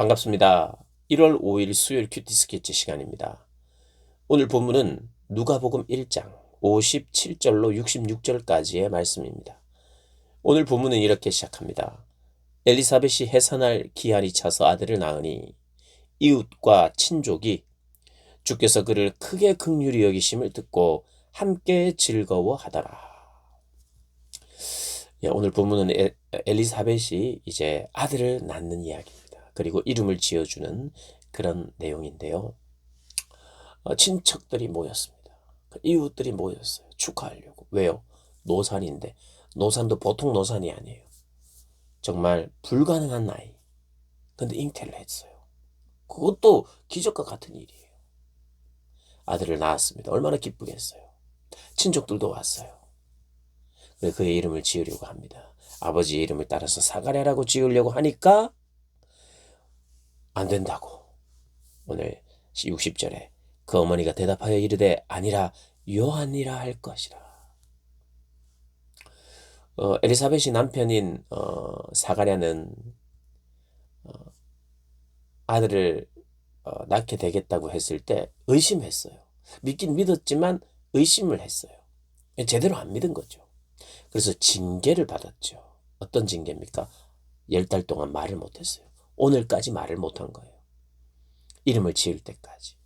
반갑습니다. 1월 5일 수요일 큐티 스케치 시간입니다. 오늘 본문은 누가복음 1장 57절로 66절까지의 말씀입니다. 오늘 본문은 이렇게 시작합니다. 엘리사벳이 해산할 기한이 차서 아들을 낳으니 이웃과 친족이 주께서 그를 크게 긍휼히 여기심을 듣고 함께 즐거워하더라. 오늘 본문은 엘리사벳이 이제 아들을 낳는 이야기입니다. 그리고 이름을 지어주는 그런 내용인데요. 친척들이 모였습니다. 이웃들이 모였어요. 축하하려고. 왜요? 노산인데 노산도 보통 노산이 아니에요. 정말 불가능한 나이. 근데 잉태를 했어요. 그것도 기적과 같은 일이에요. 아들을 낳았습니다. 얼마나 기쁘겠어요. 친족들도 왔어요. 그의 이름을 지으려고 합니다. 아버지의 이름을 따라서 사가랴라고 지으려고 하니까 안 된다고. 오늘 60절에 그 어머니가 대답하여 이르되 아니라 요한이라 할 것이라. 엘리사벳이 남편인 사가랴는 아들을 낳게 되겠다고 했을 때 의심했어요. 믿긴 믿었지만 의심을 했어요. 제대로 안 믿은 거죠. 그래서 징계를 받았죠. 어떤 징계입니까? 10달 동안 말을 못했어요. 오늘까지 말을 못한 거예요. 이름을 지을 때까지.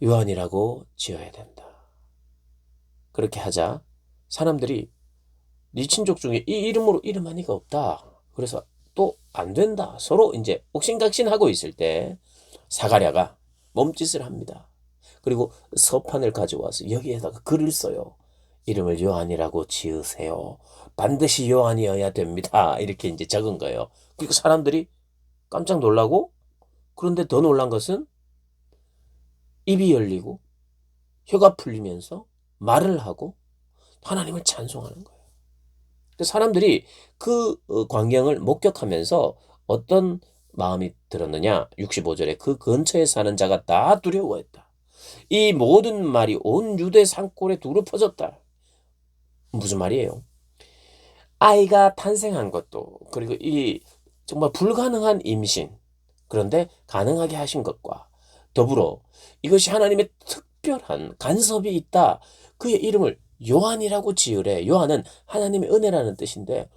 요한이라고 지어야 된다. 그렇게 하자 사람들이 네 친족 중에 이 이름으로 이름한 이가 없다. 그래서 또 안 된다. 서로 이제 옥신각신하고 있을 때 사가랴가 몸짓을 합니다. 그리고 서판을 가져와서 여기에다가 글을 써요. 이름을 요한이라고 지으세요. 반드시 요한이어야 됩니다. 이렇게 이제 적은 거예요. 그리고 사람들이 깜짝 놀라고, 그런데 더 놀란 것은 입이 열리고 혀가 풀리면서 말을 하고 하나님을 찬송하는 거예요. 사람들이 그 광경을 목격하면서 어떤 마음이 들었느냐? 65절에 그 근처에 사는 자가 다 두려워했다. 이 모든 말이 온 유대 산골에 두루 퍼졌다. 무슨 말이에요? 아이가 탄생한 것도, 그리고 이 정말 불가능한 임신, 그런데 가능하게 하신 것과 더불어 이것이 하나님의 특별한 간섭이 있다. 그의 이름을 요한이라고 지으래. 요한은 하나님의 은혜라는 뜻인데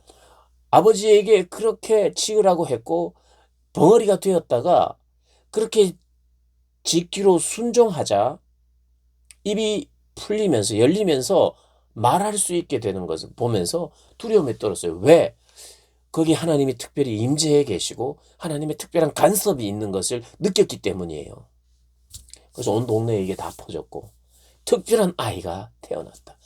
아버지에게 그렇게 지으라고 했고 벙어리가 되었다가 그렇게 짓기로 순종하자 입이 풀리면서 열리면서 말할 수 있게 되는 것을 보면서 두려움에 떨었어요. 왜? 거기 하나님이 특별히 임재해 계시고 하나님의 특별한 간섭이 있는 것을 느꼈기 때문이에요. 그래서 온 동네에 이게 다 퍼졌고 특별한 아이가 태어났다.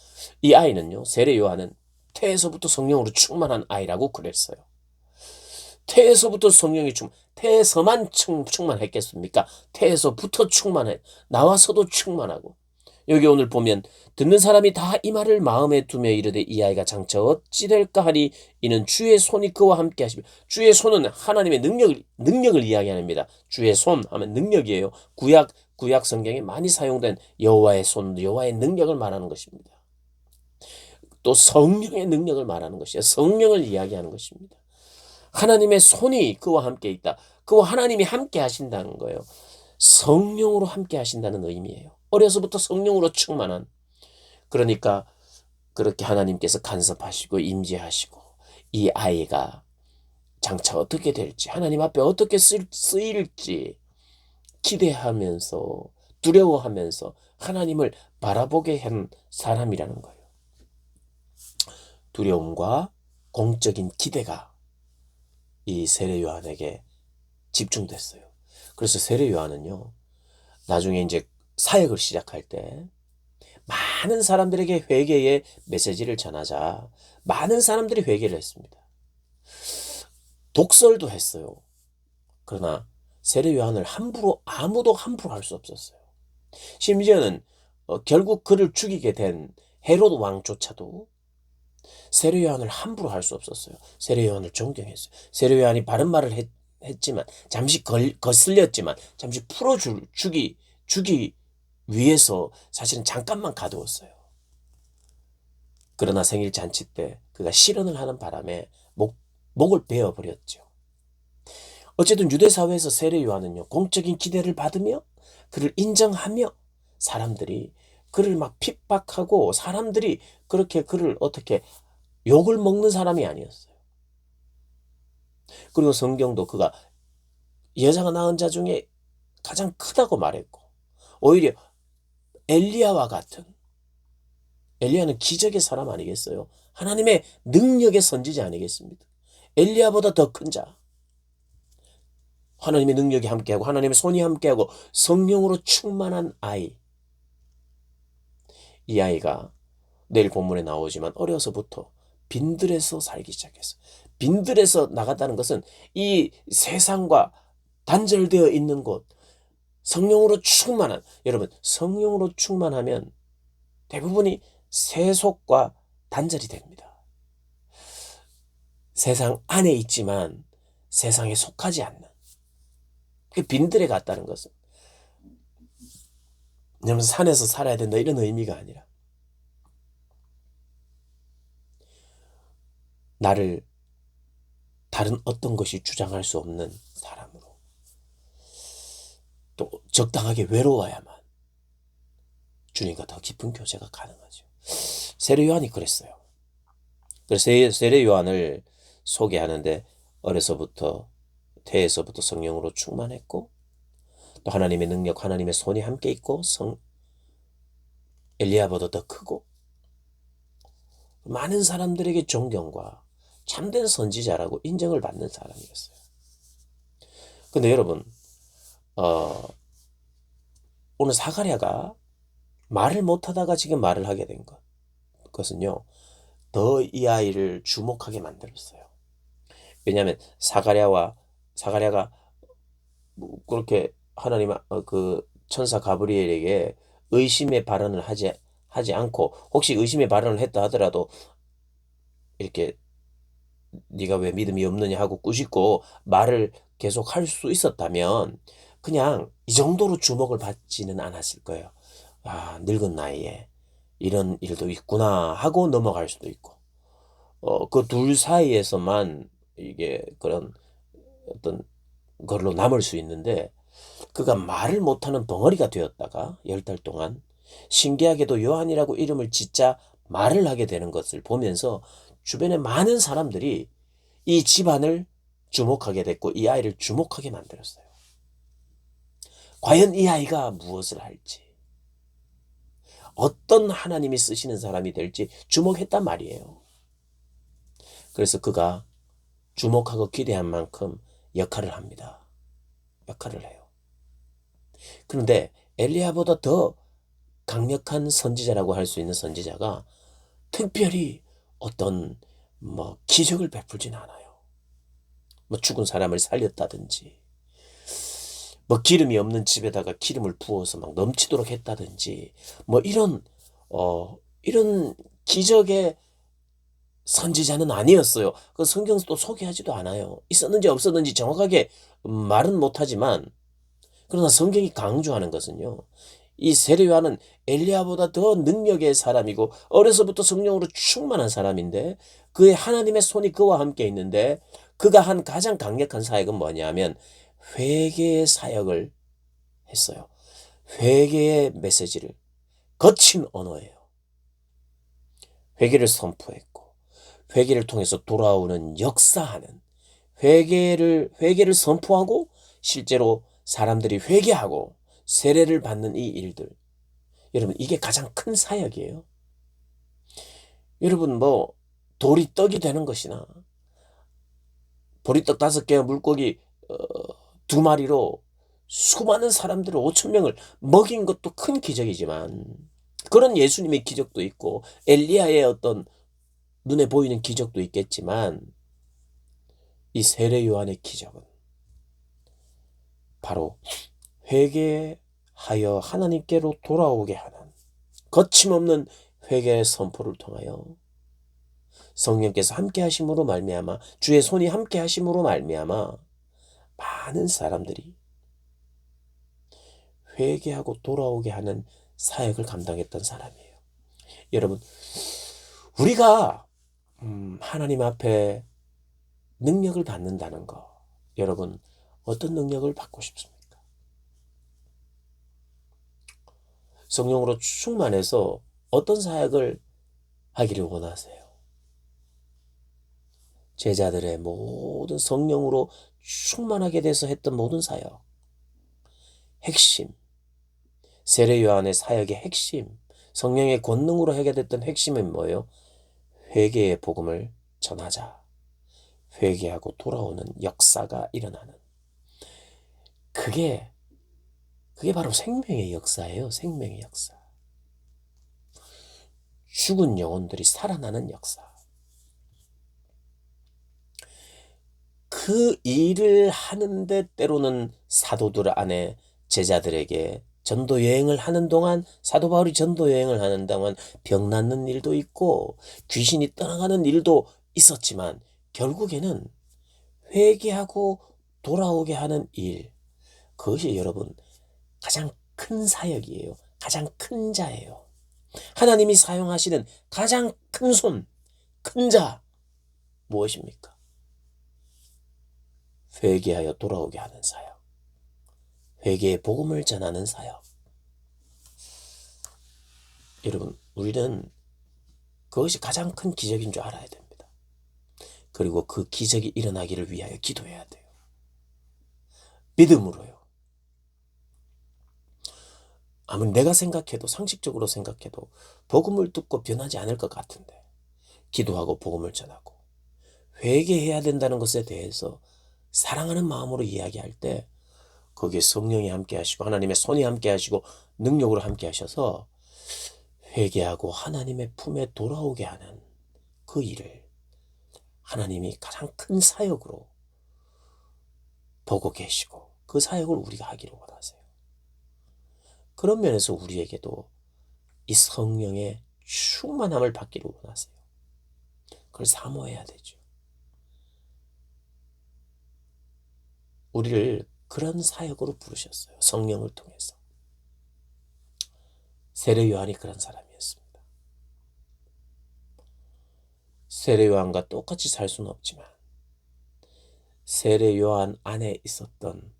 이 아이는요, 세례 요한은 태에서부터 성령으로 충만한 아이라고 그랬어요. 태에서부터 성령이 태에서만 충만했겠습니까? 태에서부터 충만해. 나와서도 충만하고. 여기 오늘 보면 듣는 사람이 다 이 말을 마음에 두며 이르되 이 아이가 장차 어찌 될까 하니 이는 주의 손이 그와 함께 하시며. 주의 손은 하나님의 능력을 이야기합니다. 주의 손 하면 능력이에요. 구약 성경에 많이 사용된 여호와의 손, 여호와의 능력을 말하는 것입니다. 또 성령의 능력을 말하는 것이에요. 성령을 이야기하는 것입니다. 하나님의 손이 그와 함께 있다. 그와 하나님이 함께 하신다는 거예요. 성령으로 함께 하신다는 의미예요. 어려서부터 성령으로 충만한. 그러니까 그렇게 하나님께서 간섭하시고 임재하시고 이 아이가 장차 어떻게 될지, 하나님 앞에 어떻게 쓰일지 기대하면서 두려워하면서 하나님을 바라보게 한 사람이라는 거예요. 두려움과 공적인 기대가 이 세례 요한에게 집중됐어요. 그래서 세례 요한은요, 나중에 이제 사역을 시작할 때 많은 사람들에게 회개의 메시지를 전하자 많은 사람들이 회개를 했습니다. 독설도 했어요. 그러나 세례 요한을 아무도 함부로 할 수 없었어요. 심지어는 결국 그를 죽이게 된 헤롯 왕조차도 세례 요한을 함부로 할 수 없었어요. 세례 요한을 존경했어요. 세례 요한이 바른 말을 했지만 잠시 거슬렸지만 잠시 주기 위해서 사실은 잠깐만 가두었어요. 그러나 생일 잔치 때 그가 실언을 하는 바람에 목을 베어버렸죠. 어쨌든 유대 사회에서 세례 요한은요, 공적인 기대를 받으며 그를 인정하며 사람들이 그를 막 핍박하고 사람들이 그렇게 그를 어떻게 욕을 먹는 사람이 아니었어요. 그리고 성경도 그가 여자가 낳은 자 중에 가장 크다고 말했고, 오히려 엘리야와 같은, 엘리야는 기적의 사람 아니겠어요? 하나님의 능력의 선지자 아니겠습니까? 엘리야보다 더 큰 자, 하나님의 능력이 함께하고 하나님의 손이 함께하고 성령으로 충만한 아이. 이 아이가 내일 본문에 나오지만 어려서부터 빈들에서 살기 시작했어요. 빈들에서 나갔다는 것은 이 세상과 단절되어 있는 곳, 성령으로 충만한, 여러분, 성령으로 충만하면 대부분이 세속과 단절이 됩니다. 세상 안에 있지만 세상에 속하지 않는. 그 빈들에 갔다는 것은 여러분 산에서 살아야 된다 이런 의미가 아니라 나를 다른 어떤 것이 주장할 수 없는 사람으로, 또 적당하게 외로워야만 주님과 더 깊은 교제가 가능하죠. 세례 요한이 그랬어요. 그래서 세례 요한을 소개하는데 어려서부터 태에서부터 성령으로 충만했고 또 하나님의 능력, 하나님의 손이 함께 있고 엘리야보다 더 크고 많은 사람들에게 존경과 참된 선지자라고 인정을 받는 사람이었어요. 근데 여러분, 오늘 사가랴가 말을 못하다가 지금 말을 하게 된 것은요, 더 이 아이를 주목하게 만들었어요. 왜냐하면 사가랴가 그렇게 하나님 그 천사 가브리엘에게 의심의 발언을 하지 않고, 혹시 의심의 발언을 했다 하더라도 이렇게 네가 왜 믿음이 없느냐 하고 꾸짖고 말을 계속 할 수 있었다면 그냥 이 정도로 주목을 받지는 않았을 거예요. 아, 늙은 나이에 이런 일도 있구나 하고 넘어갈 수도 있고, 그 둘 사이에서만 이게 그런 어떤 걸로 남을 수 있는데, 그가 말을 못하는 벙어리가 되었다가 10달 동안 신기하게도 요한이라고 이름을 짓자 말을 하게 되는 것을 보면서 주변의 많은 사람들이 이 집안을 주목하게 됐고 이 아이를 주목하게 만들었어요. 과연 이 아이가 무엇을 할지, 어떤 하나님이 쓰시는 사람이 될지 주목했단 말이에요. 그래서 그가 주목하고 기대한 만큼 역할을 합니다. 역할을 해요. 그런데 엘리야보다 더 강력한 선지자라고 할 수 있는 선지자가 특별히 어떤 기적을 베풀지는 않아요. 죽은 사람을 살렸다든지, 기름이 없는 집에다가 기름을 부어서 막 넘치도록 했다든지, 이런 기적의 선지자는 아니었어요. 그 성경도 소개하지도 않아요. 있었는지 없었는지 정확하게 말은 못하지만, 그러나 성경이 강조하는 것은요, 이 세례 요한은 엘리야보다 더 능력의 사람이고 어려서부터 성령으로 충만한 사람인데 그의 하나님의 손이 그와 함께 있는데 그가 한 가장 강력한 사역은 뭐냐면 회개의 사역을 했어요. 회개의 메시지를, 거친 언어예요. 회개를 선포했고 회개를 통해서 돌아오는 역사하는, 회개를 선포하고 실제로 사람들이 회개하고 세례를 받는 이 일들, 여러분 이게 가장 큰 사역이에요. 여러분 돌이 떡이 되는 것이나 보리떡 5개와 물고기 2마리로 수많은 사람들을 5,000명을 먹인 것도 큰 기적이지만, 그런 예수님의 기적도 있고 엘리야의 어떤 눈에 보이는 기적도 있겠지만, 이 세례 요한의 기적은 바로 회개하여 하나님께로 돌아오게 하는 거침없는 회개의 선포를 통하여 성령께서 함께 하심으로 말미암아, 주의 손이 함께 하심으로 말미암아 많은 사람들이 회개하고 돌아오게 하는 사역을 감당했던 사람이에요. 여러분, 우리가 하나님 앞에 능력을 받는다는 거, 여러분 어떤 능력을 받고 싶습니까? 성령으로 충만해서 어떤 사역을 하기를 원하세요? 제자들의 모든 성령으로 충만하게 돼서 했던 모든 사역, 핵심, 세례 요한의 사역의 핵심, 성령의 권능으로 하게 됐던 핵심은 뭐예요? 회개의 복음을 전하자. 회개하고 돌아오는 역사가 일어나는. 그게 바로 생명의 역사예요. 생명의 역사. 죽은 영혼들이 살아나는 역사. 그 일을 하는데 때로는 사도들 안에 제자들에게 전도 여행을 하는 동안, 사도 바울이 전도 여행을 하는 동안 병 낫는 일도 있고 귀신이 떠나가는 일도 있었지만 결국에는 회개하고 돌아오게 하는 일, 그것이 여러분 가장 큰 사역이에요. 가장 큰 자예요. 하나님이 사용하시는 가장 큰 손, 큰 자 무엇입니까? 회개하여 돌아오게 하는 사역, 회개의 복음을 전하는 사역. 여러분, 우리는 그것이 가장 큰 기적인 줄 알아야 됩니다. 그리고 그 기적이 일어나기를 위하여 기도해야 돼요. 믿음으로요. 아무리 내가 생각해도, 상식적으로 생각해도 복음을 듣고 변하지 않을 것 같은데, 기도하고 복음을 전하고 회개해야 된다는 것에 대해서 사랑하는 마음으로 이야기할 때 거기에 성령이 함께 하시고 하나님의 손이 함께 하시고 능력으로 함께 하셔서 회개하고 하나님의 품에 돌아오게 하는 그 일을 하나님이 가장 큰 사역으로 보고 계시고 그 사역을 우리가 하기를 원하세요. 그런 면에서 우리에게도 이 성령의 충만함을 받기를 원하세요. 그걸 사모해야 되죠. 우리를 그런 사역으로 부르셨어요. 성령을 통해서. 세례 요한이 그런 사람이었습니다. 세례 요한과 똑같이 살 수는 없지만 세례 요한 안에 있었던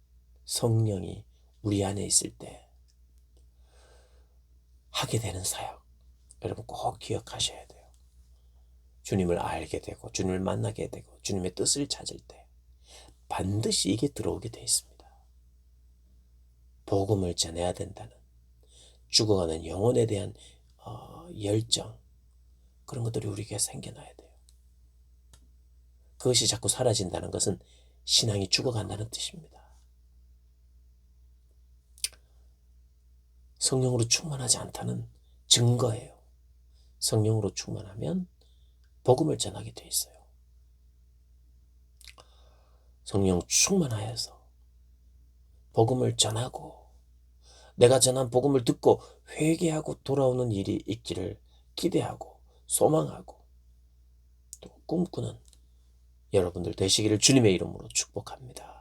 성령이 우리 안에 있을 때 하게 되는 사역, 여러분 꼭 기억하셔야 돼요. 주님을 알게 되고 주님을 만나게 되고 주님의 뜻을 찾을 때 반드시 이게 들어오게 돼 있습니다. 복음을 전해야 된다는 죽어가는 영혼에 대한 열정, 그런 것들이 우리에게 생겨나야 돼요. 그것이 자꾸 사라진다는 것은 신앙이 죽어간다는 뜻입니다. 성령으로 충만하지 않다는 증거예요. 성령으로 충만하면 복음을 전하게 돼 있어요. 성령 충만하여서 복음을 전하고 내가 전한 복음을 듣고 회개하고 돌아오는 일이 있기를 기대하고 소망하고 또 꿈꾸는 여러분들 되시기를 주님의 이름으로 축복합니다.